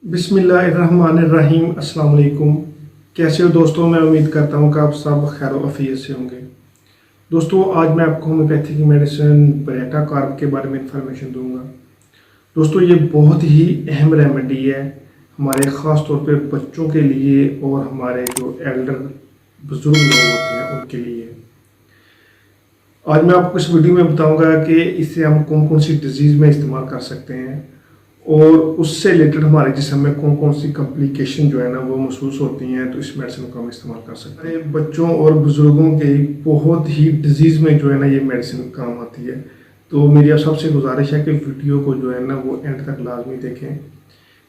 बिस्मिल्लाहिर्रहमानिर्रहीम। अस्सलाम वालेकुम। कैसे हो दोस्तों? मैं उम्मीद करता हूँ कि आप सब खैर अफियत से होंगे। दोस्तों, आज मैं आपको होम्योपैथी की मेडिसिन ब्रेटा कार्ब के बारे में इंफॉर्मेशन दूंगा। दोस्तों, ये बहुत ही अहम रेमेडी है हमारे ख़ास तौर पे बच्चों के लिए और हमारे जो एल्डर बुज़ुर्ग लोग होते हैं उनके लिए। आज मैं आपको इस वीडियो में बताऊंगा कि इससे हम कौन कौन सी डिजीज़ में इस्तेमाल कर सकते हैं और उससे रिलेटेड हमारे जिस्म में कौन कौन सी कॉम्प्लिकेशन जो है ना वो महसूस होती हैं, तो इस मेडिसिन को हम इस्तेमाल कर सकते हैं। बच्चों और बुज़ुर्गों के बहुत ही डिजीज़ में जो है ना ये मेडिसिन काम आती है। तो मेरी आप सबसे गुजारिश है कि वीडियो को जो है ना वो एंड तक लाजमी देखें।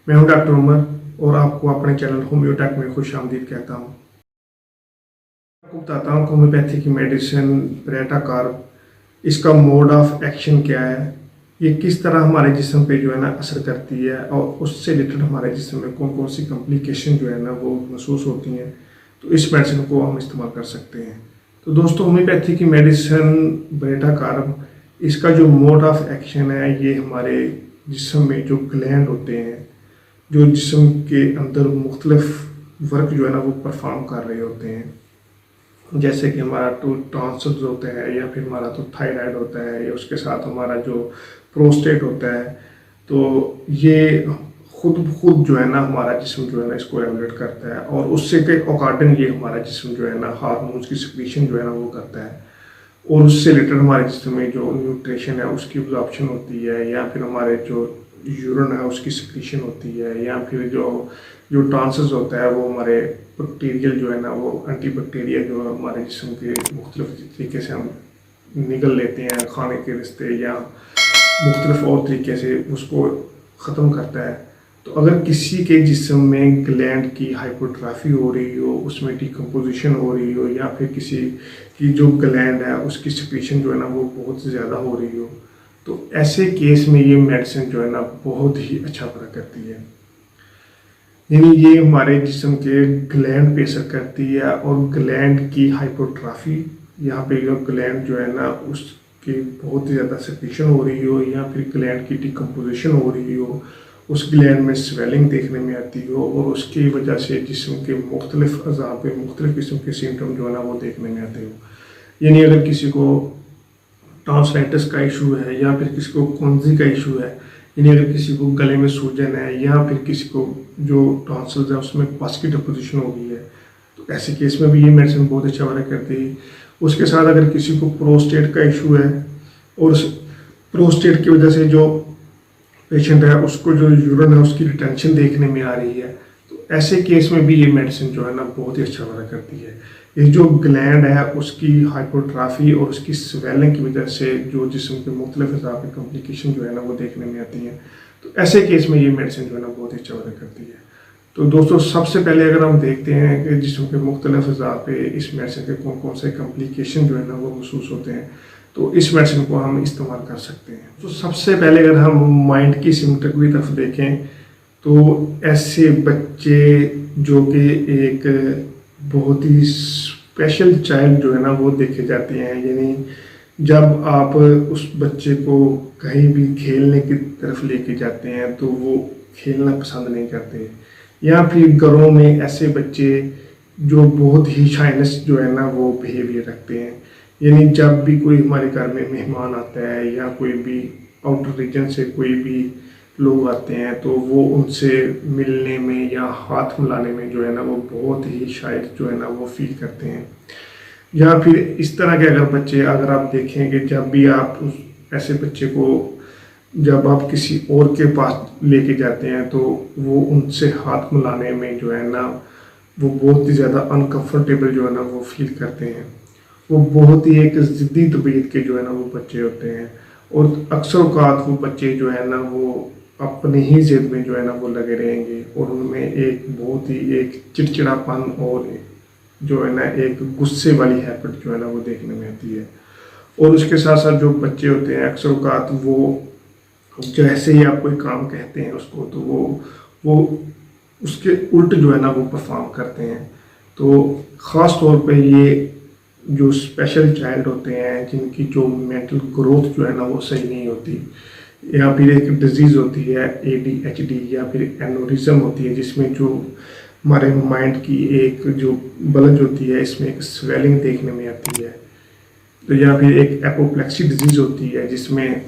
मैं हूँ डॉक्टर उमर और आपको अपने चैनल होम्योटेक में खुश आमदीद कहता हूँ। आपको बताता हूँ होम्योपैथी की मेडिसिन ब्रेटा कार्ब, इसका मोड ऑफ एक्शन क्या है, ये किस तरह हमारे जिस्म पे जो है ना असर करती है और उससे रिलेटेड हमारे जिस्म में कौन कौन सी कॉम्प्लिकेशन जो है ना वो महसूस होती हैं, तो इस मेडिसिन को हम इस्तेमाल कर सकते हैं। तो दोस्तों, होम्योपैथी की मेडिसिन ब्रेटा कार्ब, इसका जो मोड ऑफ एक्शन है ये हमारे जिस्म में जो ग्लैंड होते हैं, जो जिस्म के अंदर मुख्तलिफ वर्क जो है ना वो परफॉर्म कर रहे होते हैं, जैसे कि हमारा तो टॉन्सिल्स होता है या फिर हमारा तो थायराइड होता है या उसके साथ हमारा जो प्रोस्टेट होता है। तो ये खुद जो है ना हमारा जिस्म जो है ना इसको रेगुलेट करता है और उससे के अकॉर्डिंग ये हमारा जिस्म जो है ना हार्मोन्स की सिक्रीशन जो है ना वो करता है और उससे रिलेटेड हमारे जिस्म में जो न्यूट्रिशन है उसकी एब्जॉर्प्शन होती है या फिर हमारे जो यूरिन है उसकी सिक्रीशन होती है या फिर जो जो टॉन्सिल्स होता है वो हमारे बैक्टीरियल जो है ना वो एंटीबैक्टीरिया जो हमारे जिस्म के मुख्तलिफ तरीके से हम निगल लेते हैं खाने के रिश्ते या मुख्तलिफ और तरीके से उसको ख़त्म करता है। तो अगर किसी के जिस्म में ग्लैंड की हाइपोट्राफी हो रही हो, उसमें डिकम्पोजिशन हो रही हो या फिर किसी की जो ग्लैंड है उसकी सिक्रीशन जो है ना वो बहुत ज़्यादा हो रही हो, तो ऐसे केस में ये मेडिसिन जो है ना बहुत ही अच्छा फ़र्क करती है। यानी ये हमारे जिस्म के ग्लैंड पे असर करती है और ग्लैंड की हाइपोट्राफी, यहाँ पे जो ग्लैंड जो है ना उसकी बहुत ज़्यादा सिक्रीशन हो रही हो या फिर ग्लैंड की डिकम्पोजिशन हो रही हो, उस ग्लैंड में स्वेलिंग देखने में आती हो और उसकी वजह से जिस्म के मुख्तलिफ अज़ा पे मुख्तलिफ किस्म के सिम्टम जो है ना वो देखने में आते हो। यानी अगर किसी को टॉन्सिलाइटिस का इशू है या फिर किसी को कौंजी का इशू है, यानी अगर किसी को गले में सूजन है या फिर किसी को जो टॉन्सिल्स है उसमें पस की डिपोजिशन हो गई है, तो ऐसे केस में भी ये मेडिसिन बहुत अच्छा वर्क करती है। उसके साथ अगर किसी को प्रोस्टेट का इशू है और उस प्रोस्टेट की वजह से जो पेशेंट है उसको जो यूरिन है उसकी रिटेंशन देखने में आ रही है, तो ऐसे केस में भी ये मेडिसिन जो है ना बहुत ही अच्छा वर्क करती है। ये जो ग्लैंड है उसकी हाइपोट्राफी और उसकी स्वेलिंग की वजह से जो जिस्म के मुख्तलिफ हिसाब की कॉम्प्लिकेशन जो है ना वो देखने में आती हैं, तो ऐसे केस में ये मेडिसिन जो है ना बहुत ही अच्छा वर्क करती है। तो दोस्तों, सबसे पहले अगर हम देखते हैं कि जिस्म के मुख्तलिफ हिसाब पे इस मेडिसिन के कौन कौन से कॉम्प्लिकेशन जो है ना वो महसूस होते हैं, तो इस मेडिसिन को हम इस्तेमाल कर सकते हैं। तो सबसे पहले अगर हम माइंड की सिम्टम की तरफ देखें, तो ऐसे बच्चे जो कि एक बहुत ही स्पेशल चाइल्ड जो है ना वो देखे जाते हैं, यानी जब आप उस बच्चे को कहीं भी खेलने की तरफ लेके जाते हैं तो वो खेलना पसंद नहीं करते, या फिर घरों में ऐसे बच्चे जो बहुत ही शाइनेस जो है ना वो बिहेवियर रखते हैं। यानी जब भी कोई हमारे घर में मेहमान आता है या कोई भी आउटर रीजन से कोई भी लोग आते हैं तो वो उनसे मिलने में या हाथ मिलाने में जो है ना वो बहुत ही शायद जो है ना वो फील करते हैं। या फिर इस तरह के अगर बच्चे अगर आप देखें कि जब भी आप उस ऐसे बच्चे को जब आप किसी और के पास लेके जाते हैं तो वो उनसे हाथ मिलाने में जो है ना वो बहुत ही ज़्यादा अनकम्फर्टेबल जो है ना वो फील करते हैं। वो बहुत ही एक ज़िद्दी तबीयत के जो है ना वो बच्चे होते हैं और अक्सर औकात वो बच्चे जो है ना वो अपनी ही जिद में जो है ना वो लगे रहेंगे और उनमें एक बहुत ही एक चिड़चिड़ापन और जो है ना एक गुस्से वाली हैबिट जो है ना वो देखने में आती है। और उसके साथ साथ जो बच्चे होते हैं अक्सर औकात वो जैसे ही आप कोई काम कहते हैं उसको तो वो उसके उल्ट जो है ना वो परफॉर्म करते हैं। तो ख़ास तौर पे ये जो स्पेशल चाइल्ड होते हैं जिनकी जो मेंटल ग्रोथ जो है ना वो सही नहीं होती, या फिर एक डिजीज़ होती है ADHD या फिर एनोरिज्म होती है, जिसमें जो हमारे माइंड की एक जो बल्ज होती है इसमें एक स्वेलिंग देखने में आती है। तो या फिर एक एपोप्लेक्सी डिजीज़ होती है, जिसमें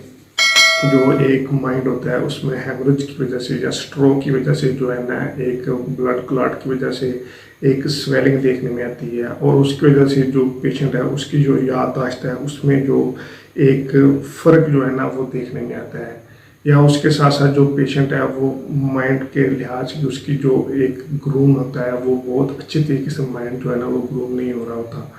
जो एक माइंड होता है उसमें हेमरेज की वजह से या स्ट्रोक की वजह से जो है ना एक ब्लड क्लॉट की वजह से एक स्वेलिंग देखने में आती है, और उसकी वजह से जो पेशेंट है उसकी जो याददाश्त है उसमें जो एक फ़र्क जो है ना वो देखने में आता है। या उसके साथ साथ जो पेशेंट है वो माइंड के लिहाज से उसकी जो एक ग्रूम होता है वो बहुत अच्छे तरीके से माइंड जो है ना वो ग्रूम नहीं हो रहा होता।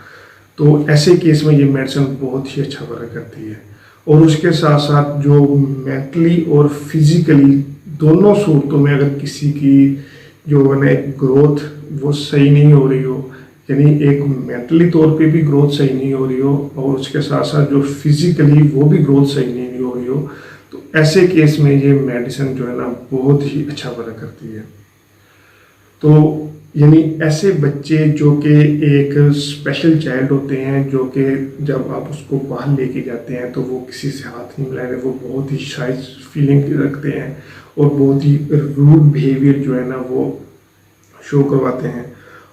तो ऐसे केस में ये मेडिसिन बहुत ही अच्छा वर्क करती है। और उसके साथ साथ जो मेंटली और फिजिकली दोनों सूरतों में अगर किसी की जो है ग्रोथ वो सही नहीं हो रही हो, यानी एक मेंटली तौर पे भी ग्रोथ सही नहीं हो रही हो और उसके साथ साथ जो फिजिकली वो भी ग्रोथ सही नहीं हो रही हो, तो ऐसे केस में ये मेडिसिन जो है ना बहुत ही अच्छा वर्क करती है। तो यानी ऐसे बच्चे जो कि एक स्पेशल चाइल्ड होते हैं, जो कि जब आप उसको बाहर लेके जाते हैं तो वो किसी से हाथ नहीं मिला रहे, वो बहुत ही शाय फीलिंग रखते हैं और बहुत ही रूड बिहेवियर जो है ना वो शो करवाते हैं।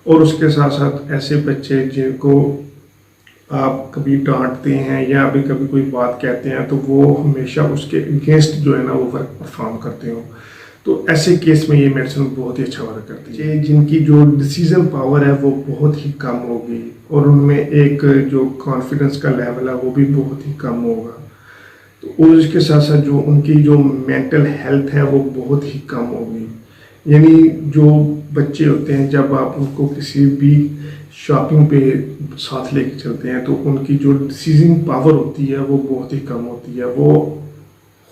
और उसके साथ साथ ऐसे बच्चे जिनको आप कभी डांटते हैं या अभी कभी कोई बात कहते हैं तो वो हमेशा उसके अगेंस्ट जो है ना वो वर्क परफॉर्म करते हो, तो ऐसे केस में ये मेडिसिन बहुत ही अच्छा वर्क करती है। जिनकी जो डिसीजन पावर है वो बहुत ही कम होगी और उनमें एक जो कॉन्फिडेंस का लेवल है वो भी बहुत ही कम होगा। तो और उसके साथ साथ जो उनकी जो मेंटल हेल्थ है वो बहुत ही कम होगी। यानी जो बच्चे होते हैं जब आप उनको किसी भी शॉपिंग पे साथ लेके चलते हैं तो उनकी जो डिसीजन पावर होती है वो बहुत ही कम होती है। वो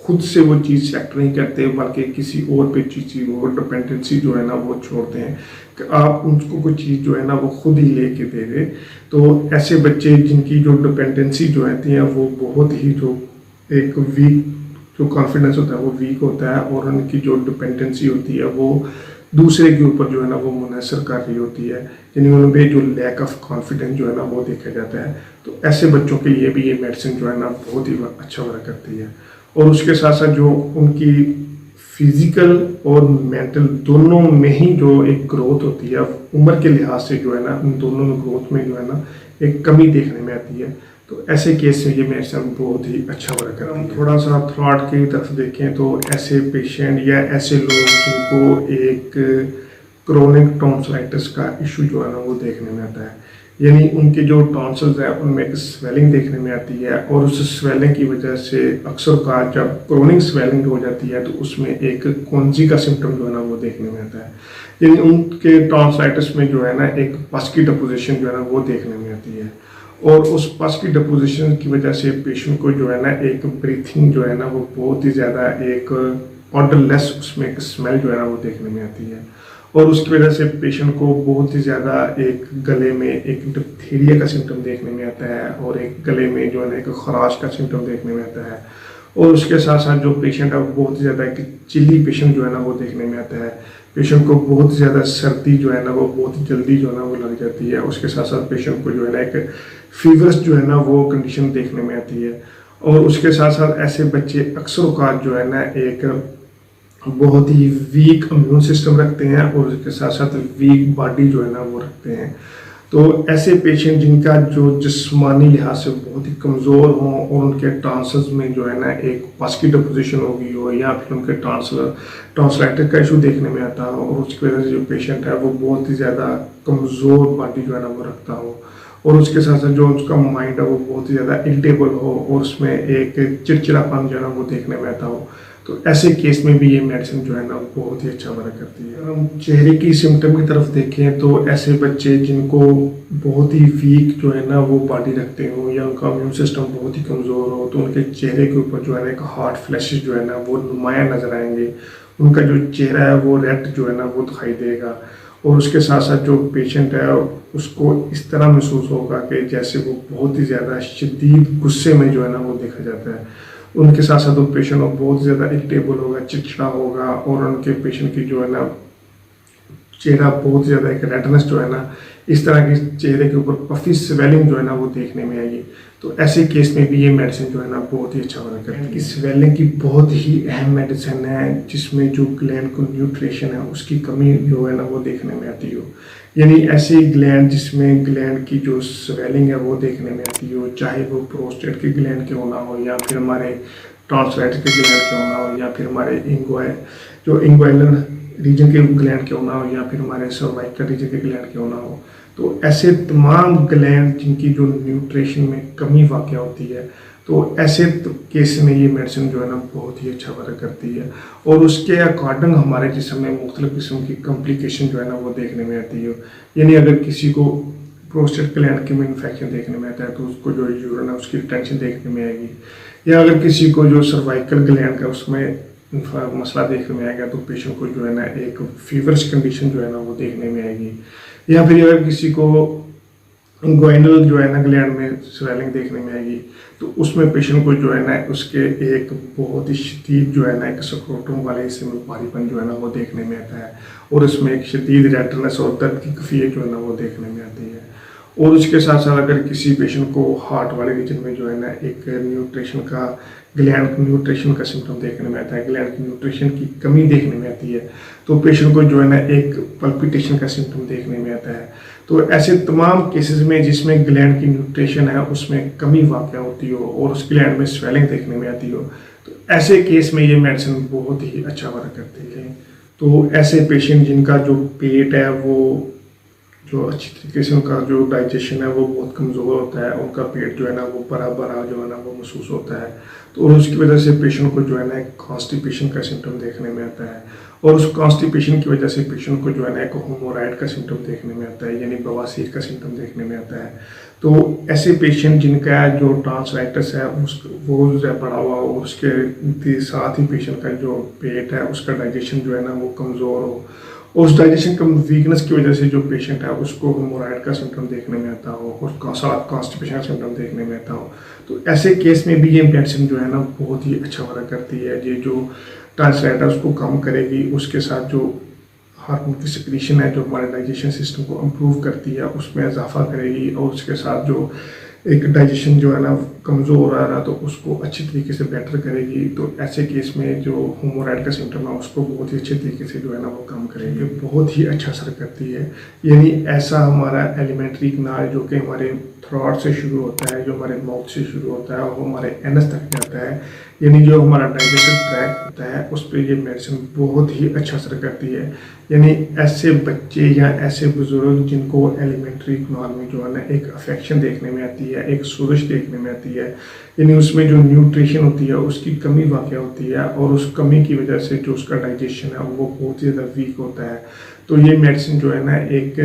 खुद से वो चीज़ सेलेक्ट नहीं करते बल्कि किसी और पे चीज़ वो डिपेंडेंसी जो है ना वो छोड़ते हैं कि आप उनको कोई चीज़ जो है ना वो खुद ही लेके दे दे। तो ऐसे बच्चे जिनकी जो डिपेंडेंसी जो रहती है वो बहुत ही जो एक वीक जो कॉन्फिडेंस होता है वो वीक होता है और उनकी जो डिपेंडेंसी होती है वो दूसरे के ऊपर जो है ना वो मुनहसर कर रही होती है, यानी उनमें जो लैक ऑफ कॉन्फिडेंस जो है ना वो देखा जाता है। तो ऐसे बच्चों के लिए भी ये मेडिसिन जो है ना बहुत ही अच्छा वर्क करती है। और उसके साथ साथ जो उनकी फिजिकल और मेंटल दोनों में ही जो एक ग्रोथ होती है उम्र के लिहाज से जो है ना उन दोनों में ग्रोथ में जो है ना एक कमी देखने में आती है। तो ऐसे केस में ये मेडिसिन बहुत ही अच्छा वर्क करती है। थोड़ा सा थ्रॉट की तरफ देखें तो ऐसे पेशेंट या ऐसे लोग जिनको एक क्रोनिक टॉन्सिलाइटिस का इशू जो है ना वो देखने में आता है, यानी उनके जो टॉन्सिल्स है उनमें एक स्वेलिंग देखने में आती है और उस स्वेलिंग की वजह से अक्सर का जब क्रोनिक स्वेलिंग हो जाती है तो उसमें एक कौंजी का सिम्टम जो है ना वो देखने में आता है। यानी उनके टॉन्सिलाइटिस में जो है ना एक पस की डिपोजिशन जो है ना वो देखने में आती है और उस पस की डिपोजिशन की वजह से पेशेंट को जो है ना एक ब्रीथिंग जो है ना वो बहुत ही ज़्यादा एक ऑर्डरलेस उसमें एक स्मेल जो है ना वो देखने में आती है और उसकी वजह से पेशेंट को बहुत ही ज़्यादा एक गले में एक डिप्थीरिया का सिम्टम देखने में आता है और एक गले में जो है ना एक खराश का सिम्टम देखने में आता है। और उसके साथ साथ जो पेशेंट है वो बहुत ही ज़्यादा एक चिली पेशेंट जो है ना वो देखने में आता है। पेशेंट को बहुत ज़्यादा सर्दी जो है ना वो बहुत जल्दी जो है ना वो लग जाती है। उसके साथ साथ पेशेंट को जो है ना एक फीवर्स जो है ना वो कंडीशन देखने में आती है। और उसके साथ साथ ऐसे बच्चे अक्सर औकात जो है ना एक बहुत ही वीक इम्यून सिस्टम रखते हैं और उसके साथ साथ वीक बॉडी जो है ना वो रखते हैं। तो ऐसे पेशेंट जिनका जो जिस्मानी लिहाज से बहुत ही कमज़ोर हों और उनके टॉन्सिल्स में जो है ना एक पस की डिपोजिशन हो गई हो या फिर उनके टॉन्सिलाइटिस का इशू देखने में आता हो और उसकी वजह से जो पेशेंट है वो बहुत ही ज़्यादा कमज़ोर बॉडी जो है ना वो रखता हो और उसके साथ साथ जो उसका माइंड है वो बहुत ही ज़्यादा इरिटेबल हो और उसमें एक चिड़चिड़ापन जो है ना वो देखने में आता हो, तो ऐसे केस में भी ये मेडिसिन जो है ना बहुत ही अच्छा वर्क करती है। अगर हम चेहरे की सिम्टम की तरफ देखें तो ऐसे बच्चे जिनको बहुत ही वीक जो है ना वो बॉडी रखते हो या उनका इम्यून सिस्टम बहुत ही कमज़ोर हो तो उनके चेहरे के ऊपर जो है ना एक हार्ड फ्लैशेस जो है ना वो नुमाया नज़र आएंगे। उनका जो चेहरा है वो रेड जो है ना वो दिखाई देगा और उसके साथ साथ जो पेशेंट है उसको इस तरह महसूस होगा कि जैसे वो बहुत ही ज़्यादा शदीद गुस्से में जो है ना वो देखा जाता है। उनके साथ साथ वो पेशेंट बहुत ज़्यादा इरिटेबल होगा, चिड़चिड़ा होगा और उनके पेशेंट की जो है ना चेहरा बहुत ज़्यादा एक रेडनेस जो है ना, इस तरह की चेहरे के ऊपर पफी स्वेलिंग जो है ना वो देखने में आएगी। तो ऐसे केस में भी ये मेडिसिन जो है ना बहुत ही अच्छा वर्क करती है। कि स्वेलिंग की बहुत ही अहम मेडिसिन है, जिसमें जो ग्लैंड को न्यूट्रिशन है उसकी कमी जो है ना वो देखने में आती हो। यानी ऐसी ग्लैंड जिसमें ग्लैंड की जो स्वेलिंग है वो देखने में आती हो, चाहे वो प्रोस्टेट की ग्लैंड क्यों ना हो, या फिर हमारे टॉन्सिलाइटिस के ग्लैंड क्यों ना हो, या फिर हमारे इंग्वाइलर रीजन के ग्लैंड क्यों ना हो, या फिर हमारे सर्वाइकल रीजन के ग्लैंड क्यों ना हो। तो ऐसे तमाम ग्लैंड जिनकी जो न्यूट्रिशन में कमी वाक़या होती है, तो ऐसे केस में ये मेडिसिन जो है ना बहुत ही अच्छा वर्क करती है। और उसके अकॉर्डिंग हमारे जिस्म में मुख्तलिफ किस्म की कॉम्प्लिकेशन जो है ना वो देखने में आती है। यानी अगर किसी को प्रोस्टेट ग्लैंड में इन्फेक्शन देखने में आता है तो उसको जो यूरिन है उसकी रिटेंशन देखने में आएगी, या अगर किसी को जो सर्वाइकल ग्लैंड का उसमें मसला देखने में आएगा तो पेशेंट को जो है ना एक फीवरिश कंडीशन जो है ना वो देखने में आएगी। या फिर अगर किसी को इंग्वाइनल जो है ना ग्लैंड में स्वेलिंग देखने में आएगी तो उसमें पेशेंट को जो है ना उसके एक बहुत ही शदीद जो है ना एक स्क्रोटम वाले हिस्से में भारीपन जो है ना वो देखने में आता है, और उसमें एक शदीद रेडनेस और दर्द की कैफियत जो है ना वो देखने में आती है। और उसके साथ साथ अगर किसी पेशेंट को हार्ट वाले रीजन में जो है ना एक न्यूट्रिशन का ग्लैंड न्यूट्रिशन का सिम्टम देखने में आता है, ग्लैंड की न्यूट्रिशन की कमी देखने में आती है, तो पेशेंट को जो है ना एक पल्पिटेशन का सिम्टम देखने में आता है। तो ऐसे तमाम केसेस में जिसमें ग्लैंड की न्यूट्रिशन है उसमें कमी वाक़या होती हो और उस ग्लैंड में स्वेलिंग देखने में आती हो, तो ऐसे केस में ये मेडिसिन बहुत ही अच्छा वर्क करती है। तो ऐसे पेशेंट जिनका जो पेट है वो जो अच्छी तरीके से उनका जो डाइजेशन है वो बहुत कमज़ोर होता है, उनका पेट जो है ना वो बड़ा बड़ा जो है ना वो महसूस होता है, तो और उसकी वजह से पेशेंट को जो है ना एक कॉन्स्टिपेशन का सिम्टम देखने में आता है, और उस कॉन्स्टिपेशन की वजह से पेशेंट को जो है ना एक होमोराइड का सिम्टम देखने में आता है, यानी बवासीर का सिम्टम देखने में आता है। तो ऐसे पेशेंट जिनका जो टॉन्सिलाइटिस है वो बढ़ा हुआ हो, उसके साथ ही पेशेंट का जो पेट है उसका डाइजेशन जो है ना वो कमज़ोर हो, उस डाइजेशन कम वीकनेस की वजह से जो पेशेंट है उसको हेमोराइड का सिम्टम देखने में आता हो और साथ कॉन्स्टिपेशन का सिम्टम देखने में आता हो, तो ऐसे केस में भी ये मेडिसिन जो है ना बहुत ही अच्छा वर्क करती है। ये जो टॉन्सिलाइटिस है उसको कम करेगी, उसके साथ जो हार्मोन की सिक्रीशन है जो हमारे डाइजेशन सिस्टम को इम्प्रूव करती है उसमें इजाफा करेगी, और उसके साथ जो एक डाइजेशन जो है ना कमज़ोर आ रहा तो उसको अच्छी तरीके से बेटर करेगी। तो ऐसे केस में जो होमोराइड का सिम्टम है उसको बहुत ही अच्छे तरीके से जो है ना वो कम करेंगे, बहुत ही अच्छा असर करती है। यानी ऐसा हमारा एलिमेंट्री कनाल जो कि हमारे थ्रोट से शुरू होता है, जो हमारे माउथ से शुरू होता है और हमारे एनस तक जाता है, यानी जो हमारा डाइजेशन ट्रैक होता है उस पर ये मेडिसिन बहुत ही अच्छा असर करती है। यानी ऐसे बच्चे या ऐसे बुजुर्ग जिनको एलिमेंट्री कनाल में जो है ना एक अफेक्शन देखने में आती है, एक सोजिश देखने में आती है, यानी उसमें जो न्यूट्रिशन होती है उसकी कमी वाक़या होती है, और उस कमी की वजह से जो उसका डाइजेशन है वो बहुत ज़्यादा वीक होता है, तो ये मेडिसिन जो है ना एक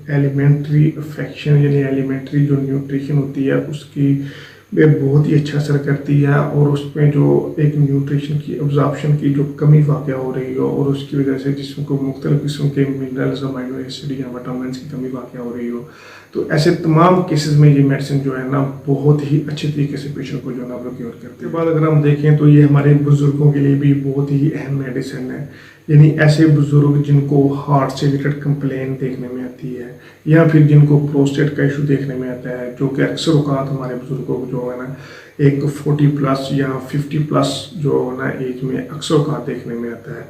एलिमेंट्री अफेक्शन यानी एलिमेंट्री जो न्यूट्रिशन होती है उसकी बहुत ही अच्छा असर करती है, और उसमें जो एक न्यूट्रिशन की अब्जॉर्प्शन की जो कमी वाक़या हो रही हो और उसकी वजह से जिस्म को मुख्तलिफ किस्म के मिनरल्स अमीनो एसिड या विटामिन की कमी वाक़या हो रही हो, तो ऐसे तमाम केसेस में ये मेडिसिन जो है ना बहुत ही अच्छे तरीके से पेशेंट को जो है ना प्रोक्योर करती है। बाद अगर हम देखें तो ये हमारे बुज़ुर्गों के लिए भी बहुत ही अहम मेडिसिन है, यानी ऐसे बुज़ुर्ग जिनको हार्ट से रिलेटेड कंप्लेन देखने में आती है या फिर जिनको प्रोस्टेट का इशू देखने में आता है, जो कि अक्सर औकात हमारे बुज़ुर्गों को जो है ना एक 40+ या 50+ जो है ना एज में अक्सर औकात देखने में आता है,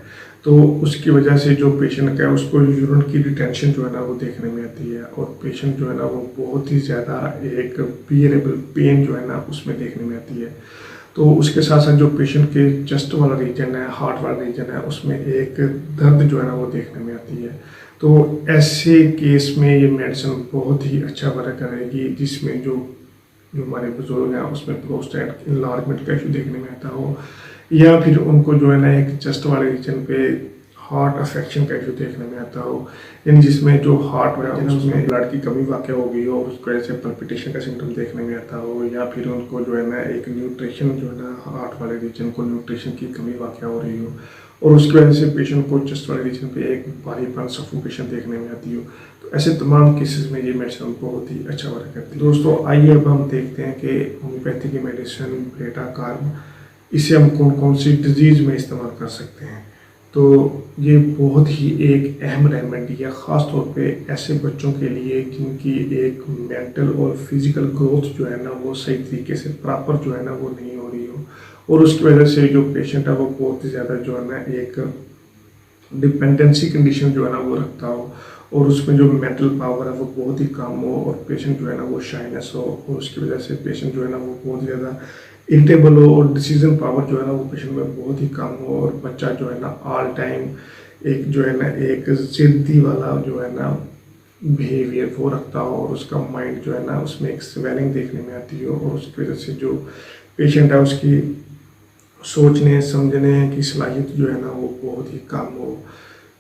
तो उसकी वजह से जो पेशेंट है उसको यूरिन की रिटेंशन जो है ना वो देखने में आती है, और पेशेंट जो है ना वो बहुत ही ज़्यादा एक बियरेबल पेन जो है ना उसमें देखने में आती है। तो उसके साथ साथ जो पेशेंट के चेस्ट वाला रीजन है, हार्ट वाला रीजन है, उसमें एक दर्द जो है ना वो देखने में आती है। तो ऐसे केस में ये मेडिसिन बहुत ही अच्छा वर्क करेगी, जिसमें जो हमारे बुजुर्ग हैं उसमें प्रोस्टेट इनलार्जमेंट का इशू देखने में आता हो, या फिर उनको जो है ना एक चेस्ट वाले रीजन पे हार्ट अफेक्शन का इशू देखने में आता हो, यानी जिसमें जो हार्ट है उसमें ब्लड की कमी वाक़या हो गई हो, उसकी वजह से पल्पिटेशन का सिम्टम देखने में आता हो, या फिर उनको जो है ना एक न्यूट्रिशन जो है ना हार्ट वाले रीजन को न्यूट्रिशन की कमी वाक़या हो रही हो, और उसकी वजह से पेशेंट को चेस्ट वाले रीजन पे एक भारीपन सफोकेशन देखने में आती हो, तो ऐसे तमाम केसेस में ये मेडिसिन बहुत ही अच्छा वर्क करती है। दोस्तों आइए अब हम देखते हैं कि होम्योपैथी की मेडिसिन बेटा कार्ब इसे हम कौन कौन सी डिजीज़ में इस्तेमाल कर सकते हैं। तो ये बहुत ही एक अहम रेमेडी है, ख़ास तौर पे ऐसे बच्चों के लिए जिनकी एक मेंटल और फिज़िकल ग्रोथ जो है ना वो सही तरीके से प्रॉपर जो है ना वो नहीं हो रही हो, और उसकी वजह से जो पेशेंट है वो बहुत ही ज़्यादा जो है ना एक डिपेंडेंसी कंडीशन जो है ना वो रखता हो, और उसमें जो मेंटल पावर है वो बहुत ही कम हो, और पेशेंट जो है ना वो शाइनेस हो, और उसकी वजह से पेशेंट जो है ना वो बहुत ज़्यादा इरिटेबल हो, और डिसीजन पावर जो है ना वो पेशेंट में बहुत ही कम हो, और बच्चा जो है ना ऑल टाइम एक जो है ना एक जिद्दी वाला जो है ना बिहेवियर वो रखता हो, और उसका माइंड जो है ना उसमें एक स्वेलिंग देखने में आती हो, और उसकी वजह से जो पेशेंट है उसकी सोचने समझने की सलाहियत जो है ना वो बहुत ही कम हो।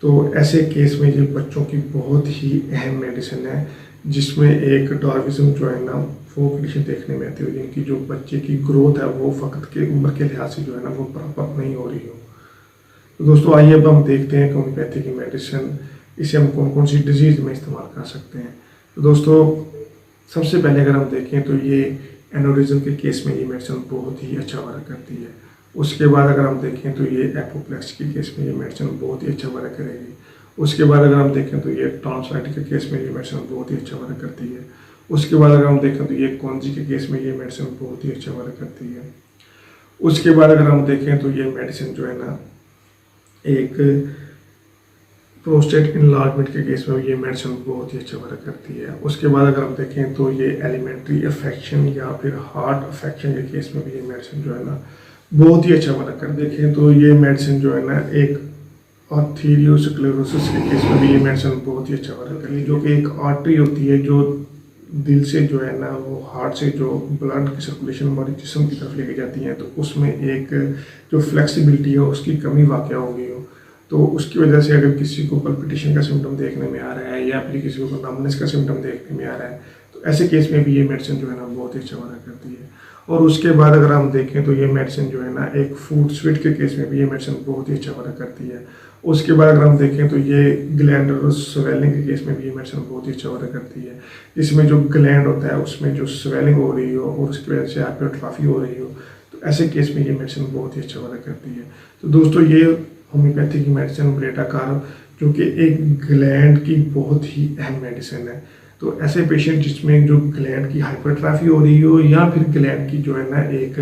तो ऐसे केस में ये बच्चों की बहुत ही अहम मेडिसिन है, जिसमें एक डॉर्विज्म जो है ना वो कंडीशन देखने में आती है, जिनकी जो बच्चे की ग्रोथ है वो फ़कत के उम्र के लिहाज से जो है ना वो प्रॉपर नहीं हो रही हो। तो दोस्तों आइए अब हम देखते हैं कि होम्योपैथी की मेडिसिन इसे हम कौन कौन सी डिजीज़ में इस्तेमाल कर सकते हैं। तो दोस्तों सबसे पहले अगर हम देखें तो ये एनोरिज्म के केस में ये मेडिसिन बहुत ही अच्छा वर्क करती है। उसके बाद अगर हम देखें तो ये एपोप्लेक्स के केस में ये मेडिसिन बहुत ही अच्छा वर्क करेगी। उसके बाद अगर हम देखें तो ये टॉन्सिलाइटिस के केस में ये मेडिसिन बहुत ही अच्छा वर्क करती है। उसके बाद अगर हम देखें तो ये कॉन्जी के केस में ये मेडिसिन बहुत ही अच्छा वर्क करती है। उसके बाद अगर हम देखें तो ये मेडिसिन जो है ना एक प्रोस्टेट इनलार्जमेंट के केस में ये मेडिसिन बहुत ही अच्छा वर्क करती है। उसके बाद अगर हम देखें तो ये एलिमेंट्री अफेक्शन या फिर हार्ट अफेक्शन के केस में भी ये मेडिसिन जो है ना बहुत ही अच्छा वर्क कर देखें तो ये मेडिसिन जो है ना एक आर्थेरियोस्क्लेरोसिस के केस में भी ये मेडिसिन बहुत ही अच्छा वर्क करती है, जो कि एक आर्टरी होती है जो दिल से जो है ना वो हार्ट से जो ब्लड की सर्कुलेशन हमारे जिस्म की तरफ लेके जाती है, तो उसमें एक जो फ्लेक्सिबिलिटी है उसकी कमी वाक़ हो गई हो, तो उसकी वजह से अगर किसी को पल्पिटेशन का सिम्टम देखने में आ रहा है या फिर किसी को नमनेस का सिम्टम देखने में आ रहा है, तो ऐसे केस में भी ये मेडिसिन जो है ना बहुत ही अच्छा वर्क करती है। और उसके बाद अगर हम देखें तो ये मेडिसिन जो है ना एक फूड स्वीट के केस में भी ये मेडिसिन बहुत ही अच्छा वर्क करती है। उसके बाद अगर हम देखें तो ये ग्लैंडुलर स्वेलिंग के केस में भी ये मेडिसिन बहुत ही अच्छा वर्क करती है, जिसमें जो ग्लैंड होता है उसमें जो स्वेलिंग हो रही हो और उसकी वजह से हाइपरट्रॉफी हो रही हो, तो ऐसे केस में ये मेडिसिन बहुत ही अच्छा वर्क करती है। तो दोस्तों ये होम्योपैथी की मेडिसिन ब्रेटाकार जो कि एक ग्लैंड की बहुत ही अहम मेडिसिन है, तो ऐसे पेशेंट जिसमें जो ग्लैंड की हाइपरट्रॉफी हो रही हो या फिर ग्लैंड की जो है ना एक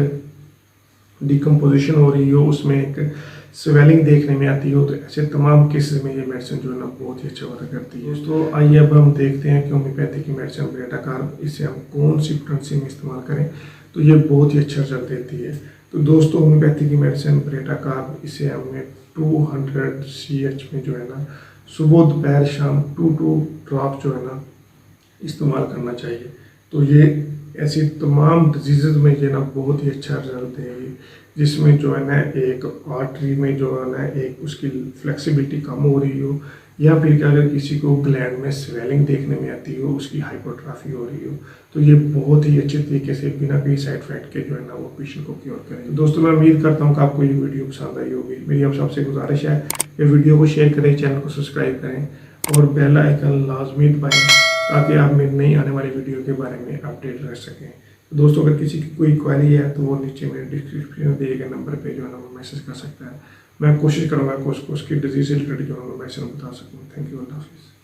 डिकम्पोजिशन हो रही हो, उसमें एक स्वेलिंग देखने में आती हो, तो ऐसे तमाम केसेस में ये मेडिसिन जो है ना बहुत ही अच्छा वर्क करती है। दोस्तों आइए अब हम देखते हैं कि होम्योपैथी की मेडिसिन ब्रेटाकार इसे हम कौन सी पोटेंसी में इस्तेमाल करें तो ये बहुत ही अच्छा रिजल्ट देती है। तो दोस्तों होम्योपैथी की मेडिसिन ब्रेटाकार इसे हमें 200 CH में जो है ना सुबह दोपहर शाम 2 ड्रॉप जो है ना इस्तेमाल करना चाहिए। तो ये ऐसी तमाम डिजीज़ में ये ना बहुत ही अच्छा रिजल्ट देगी, जिसमें जो है ना एक आर्टरी में जो है ना एक उसकी फ्लेक्सिबिलिटी कम हो रही हो, या फिर अगर किसी को ग्लैंड में स्वेलिंग देखने में आती हो, उसकी हाइपरट्रॉफी हो रही हो, तो ये बहुत ही अच्छे तरीके से बिना कोई साइड इफेक्ट के जो है ना वो पेशेंट को क्योर करें। तो दोस्तों मैं उम्मीद करता हूँ कि आपको ये वीडियो पसंद आई होगी। मेरी आप सबसे गुजारिश है कि वीडियो को शेयर करें, चैनल को सब्सक्राइब करें और बेल आइकन लाजमी दबाएं ताकि आप मेरी नई आने वाली वीडियो के बारे में अपडेट रह सकें। तो दोस्तों अगर किसी की कोई क्वेरी है तो वो नीचे मेरे डिस्क्रिप्शन में दिए गए नंबर पे जो है ना वो मैसेज कर सकता है। मैं कोशिश करूँगा कि उसकी डिजीज से रिलेटेड जो है मैं मैसेज बता सकूँ। थैंक यू अल्लाह हाफिज़।